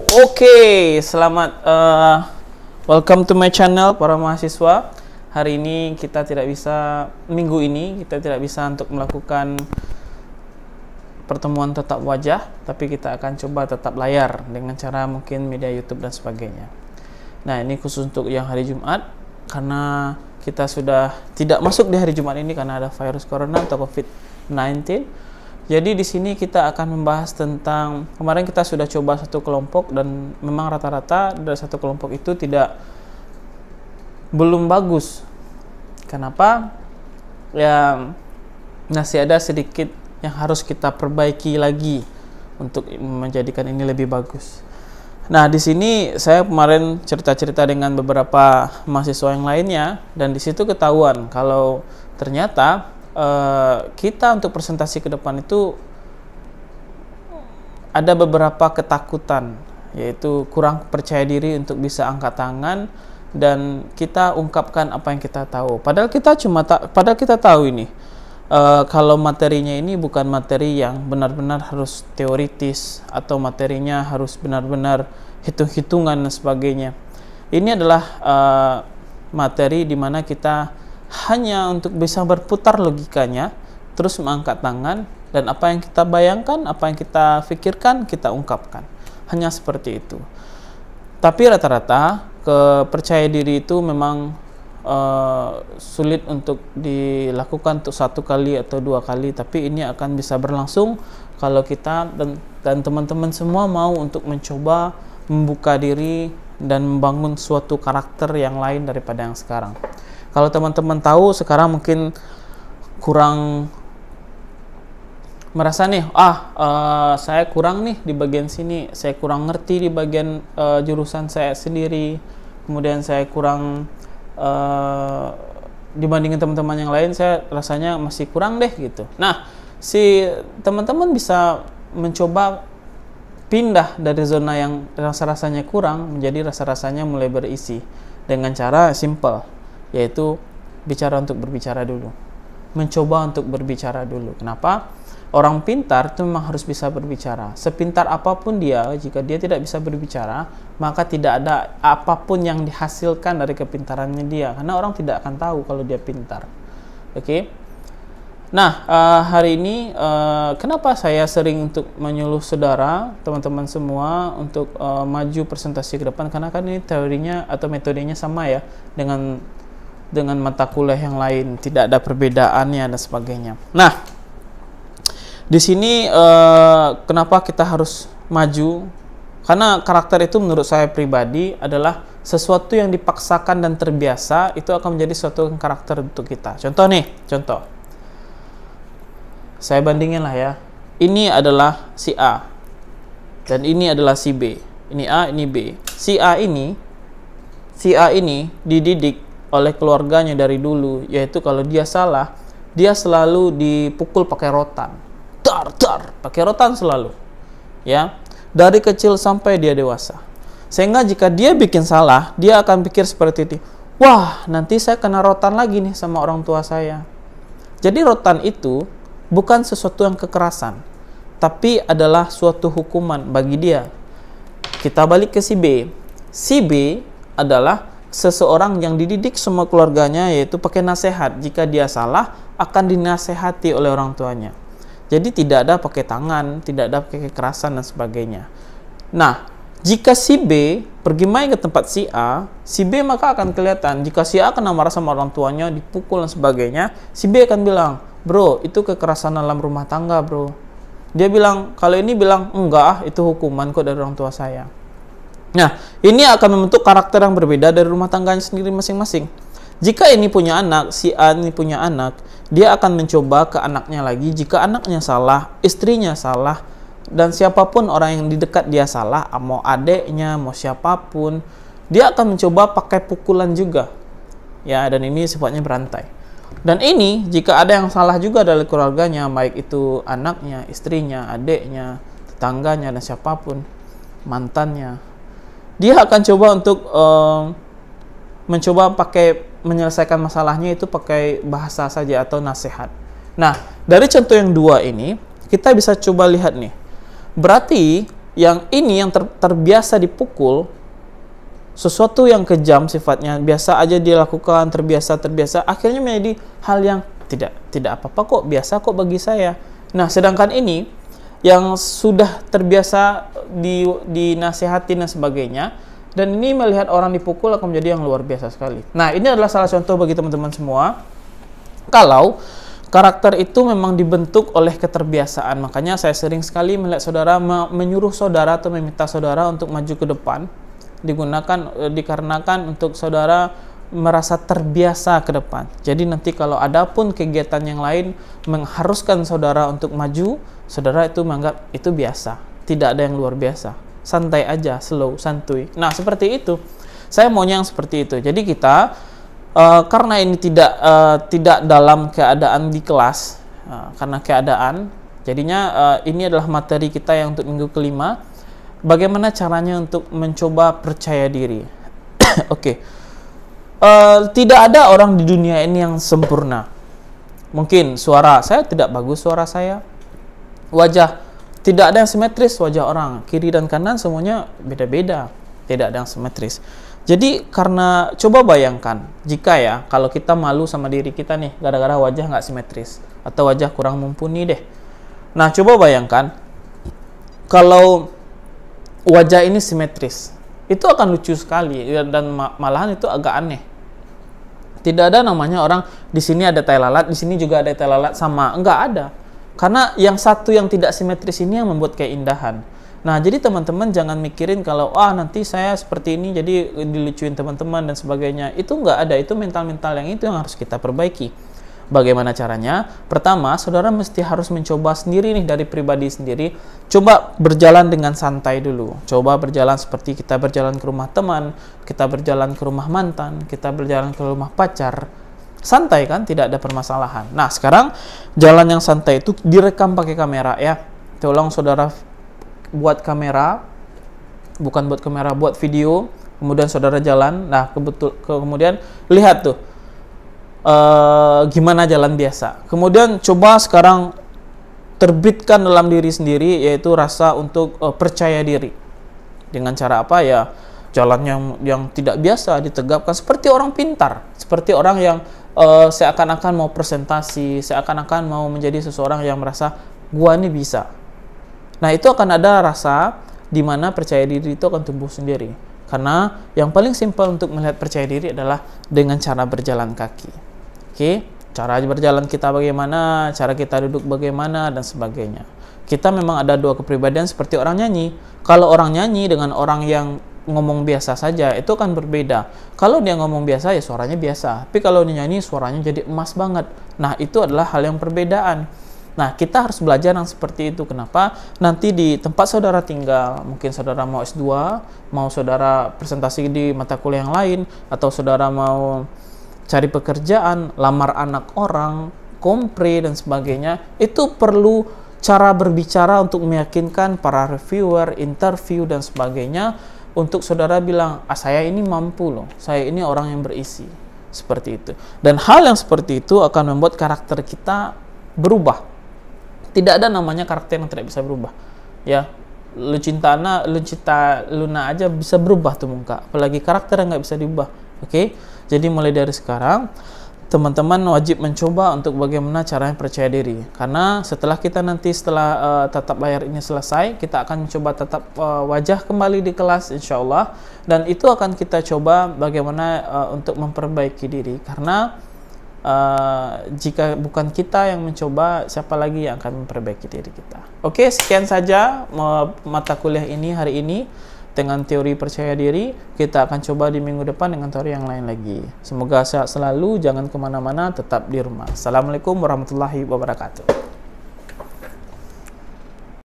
Oke, selamat welcome to my channel para mahasiswa. Hari ini kita tidak bisa, minggu ini kita tidak bisa untuk melakukan pertemuan tatap wajah, tapi kita akan coba tatap layar dengan cara mungkin media YouTube dan sebagainya. Nah, ini khusus untuk yang hari Jumat karena kita sudah tidak masuk di hari Jumat ini karena ada virus corona atau COVID-19. Jadi di sini kita akan membahas tentang, kemarin kita sudah coba satu kelompok dan memang rata-rata dari satu kelompok itu belum bagus. Kenapa? Ya masih ada sedikit yang harus kita perbaiki lagi untuk menjadikan ini lebih bagus. Nah, di sini saya kemarin cerita-cerita dengan beberapa mahasiswa yang lainnya dan di situ ketahuan kalau ternyata kita untuk presentasi ke depan itu ada beberapa ketakutan, yaitu kurang percaya diri untuk bisa angkat tangan dan kita ungkapkan apa yang kita tahu. Padahal kita tahu ini kalau materinya ini bukan materi yang benar-benar harus teoritis atau materinya harus benar-benar hitung-hitungan dan sebagainya. Ini adalah materi di mana kita hanya untuk bisa berputar logikanya, terus mengangkat tangan, dan apa yang kita bayangkan, apa yang kita pikirkan, kita ungkapkan. Hanya seperti itu. Tapi rata-rata kepercaya diri itu memang sulit untuk dilakukan untuk satu kali atau dua kali, tapi ini akan bisa berlangsung kalau kita dan teman-teman semua mau untuk mencoba membuka diri dan membangun suatu karakter yang lain daripada yang sekarang. Kalau teman-teman tahu sekarang mungkin kurang merasa nih, saya kurang nih di bagian sini, saya kurang ngerti di bagian jurusan saya sendiri, kemudian saya kurang dibandingin teman-teman yang lain, saya rasanya masih kurang deh gitu. Nah, si teman-teman bisa mencoba pindah dari zona yang rasa-rasanya kurang menjadi rasa-rasanya mulai berisi dengan cara simple, yaitu bicara untuk berbicara dulu, mencoba untuk berbicara dulu. Kenapa? Orang pintar itu memang harus bisa berbicara. Sepintar apapun dia, jika dia tidak bisa berbicara, maka tidak ada apapun yang dihasilkan dari kepintarannya dia, karena orang tidak akan tahu kalau dia pintar. Oke? Nah, hari ini kenapa saya sering untuk menyuruh saudara, teman-teman semua untuk maju presentasi ke depan, karena kan ini teorinya atau metodenya sama ya dengan mata kuliah yang lain, tidak ada perbedaannya dan sebagainya. Nah, di sini kenapa kita harus maju? Karena karakter itu menurut saya pribadi adalah sesuatu yang dipaksakan dan terbiasa, itu akan menjadi suatu karakter untuk kita. Contoh. Saya bandingin lah ya. Ini adalah si A dan ini adalah si B. Ini A, ini B. Si A ini dididik oleh keluarganya dari dulu, yaitu kalau dia salah, dia selalu dipukul pakai rotan. Pakai rotan selalu. Ya, dari kecil sampai dia dewasa. Sehingga jika dia bikin salah, dia akan pikir seperti ini. Wah, nanti saya kena rotan lagi nih sama orang tua saya. Jadi rotan itu bukan sesuatu yang kekerasan, tapi adalah suatu hukuman bagi dia. Kita balik ke si B. Si B adalah seseorang yang dididik semua keluarganya, yaitu pakai nasihat. Jika dia salah, akan dinasehati oleh orang tuanya. Jadi tidak ada pakai tangan, tidak ada pakai kekerasan dan sebagainya. Nah, jika si B pergi main ke tempat si A, si B maka akan kelihatan. Jika si A kena marah sama orang tuanya, dipukul dan sebagainya, si B akan bilang, bro, itu kekerasan dalam rumah tangga, bro. Dia bilang, kalau ini bilang, enggak, itu hukuman kok dari orang tua saya. Nah, ini akan membentuk karakter yang berbeda dari rumah tangganya sendiri masing-masing. Jika ini punya anak, si A ini punya anak, dia akan mencoba ke anaknya lagi. Jika anaknya salah, istrinya salah, dan siapapun orang yang di dekat dia salah, mau adeknya, mau siapapun, dia akan mencoba pakai pukulan juga. Ya, dan ini sifatnya berantai. Dan ini, jika ada yang salah juga dari keluarganya, baik itu anaknya, istrinya, adeknya, tetangganya, dan siapapun, mantannya, dia akan coba untuk mencoba menyelesaikan masalahnya itu pakai bahasa saja atau nasihat. Nah, dari contoh yang dua ini, kita bisa coba lihat nih. Berarti yang ini yang terbiasa dipukul, sesuatu yang kejam sifatnya, biasa aja dilakukan, terbiasa, akhirnya menjadi hal yang tidak apa-apa kok, biasa kok bagi saya. Nah, sedangkan ini yang sudah terbiasa dinasihati dan sebagainya, dan ini melihat orang dipukul akan menjadi yang luar biasa sekali. Nah, ini adalah salah contoh bagi teman-teman semua. Kalau karakter itu memang dibentuk oleh keterbiasaan. Makanya saya sering sekali melihat saudara menyuruh saudara atau meminta saudara untuk maju ke depan, dikarenakan untuk saudara merasa terbiasa ke depan. Jadi nanti kalau ada pun kegiatan yang lain mengharuskan saudara untuk maju, saudara itu menganggap itu biasa, tidak ada yang luar biasa, santai aja, slow, santuy. Nah, seperti itu. Saya maunya yang seperti itu. Jadi kita karena ini tidak dalam keadaan di kelas, karena keadaan, jadinya ini adalah materi kita yang untuk minggu kelima. Bagaimana caranya untuk mencoba percaya diri? Oke. Tidak ada orang di dunia ini yang sempurna. Mungkin suara saya tidak bagus, suara saya, wajah tidak ada yang simetris, wajah orang kiri dan kanan semuanya beda-beda, tidak ada yang simetris. Jadi karena coba bayangkan jika ya kalau kita malu sama diri kita nih gara-gara wajah nggak simetris atau wajah kurang mumpuni deh. Nah, coba bayangkan kalau wajah ini simetris, itu akan lucu sekali dan malahan itu agak aneh. Tidak ada namanya orang di sini ada tai lalat, di sini juga ada tai lalat sama, enggak ada. Karena yang satu yang tidak simetris ini yang membuat keindahan. Nah, jadi teman-teman jangan mikirin kalau nanti saya seperti ini jadi dilucuin teman-teman dan sebagainya. Itu enggak ada, itu mental-mental yang itu yang harus kita perbaiki. Bagaimana caranya? Pertama, saudara mesti harus mencoba sendiri nih dari pribadi sendiri. Coba berjalan dengan santai dulu. Coba berjalan seperti kita berjalan ke rumah teman, kita berjalan ke rumah mantan, kita berjalan ke rumah pacar. Santai kan? Tidak ada permasalahan. Nah, sekarang jalan yang santai itu direkam pakai kamera ya. Tolong saudara buat kamera, bukan buat kamera, buat video. Kemudian saudara jalan. Nah, kemudian lihat tuh. Gimana jalan biasa. Kemudian coba sekarang terbitkan dalam diri sendiri yaitu rasa untuk percaya diri. Dengan cara apa ya? Jalan yang tidak biasa ditegapkan seperti orang pintar, seperti orang yang seakan-akan mau presentasi, seakan-akan mau menjadi seseorang yang merasa gua ini bisa. Nah, itu akan ada rasa di mana percaya diri itu akan tumbuh sendiri. Karena yang paling simpel untuk melihat percaya diri adalah dengan cara berjalan kaki. Oke, cara berjalan kita bagaimana, cara kita duduk bagaimana, dan sebagainya. Kita memang ada dua kepribadian seperti orang nyanyi. Kalau orang nyanyi dengan orang yang ngomong biasa saja, itu kan berbeda. Kalau dia ngomong biasa, ya suaranya biasa. Tapi kalau dia nyanyi, suaranya jadi emas banget. Nah, itu adalah hal yang perbedaan. Nah, kita harus belajar yang seperti itu. Kenapa? Nanti di tempat saudara tinggal, mungkin saudara mau S2, mau saudara presentasi di mata kuliah yang lain, atau saudara mau cari pekerjaan, lamar anak orang, kompre, dan sebagainya, itu perlu cara berbicara untuk meyakinkan para reviewer, interview, dan sebagainya, untuk saudara bilang, saya ini mampu loh, saya ini orang yang berisi. Seperti itu. Dan hal yang seperti itu akan membuat karakter kita berubah. Tidak ada namanya karakter yang tidak bisa berubah. Ya, Lucinta Luna aja bisa berubah tuh muka, apalagi karakter yang nggak bisa diubah. Oke? Jadi mulai dari sekarang teman-teman wajib mencoba untuk bagaimana caranya percaya diri. Karena setelah tatap layar ini selesai, kita akan mencoba tatap wajah kembali di kelas insya Allah. Dan itu akan kita coba bagaimana untuk memperbaiki diri. Karena jika bukan kita yang mencoba, siapa lagi yang akan memperbaiki diri kita. Oke, sekian saja mata kuliah ini hari ini dengan teori percaya diri. Kita akan coba di minggu depan dengan teori yang lain lagi. Semoga sehat selalu, jangan kemana-mana, tetap di rumah. Assalamualaikum warahmatullahi wabarakatuh.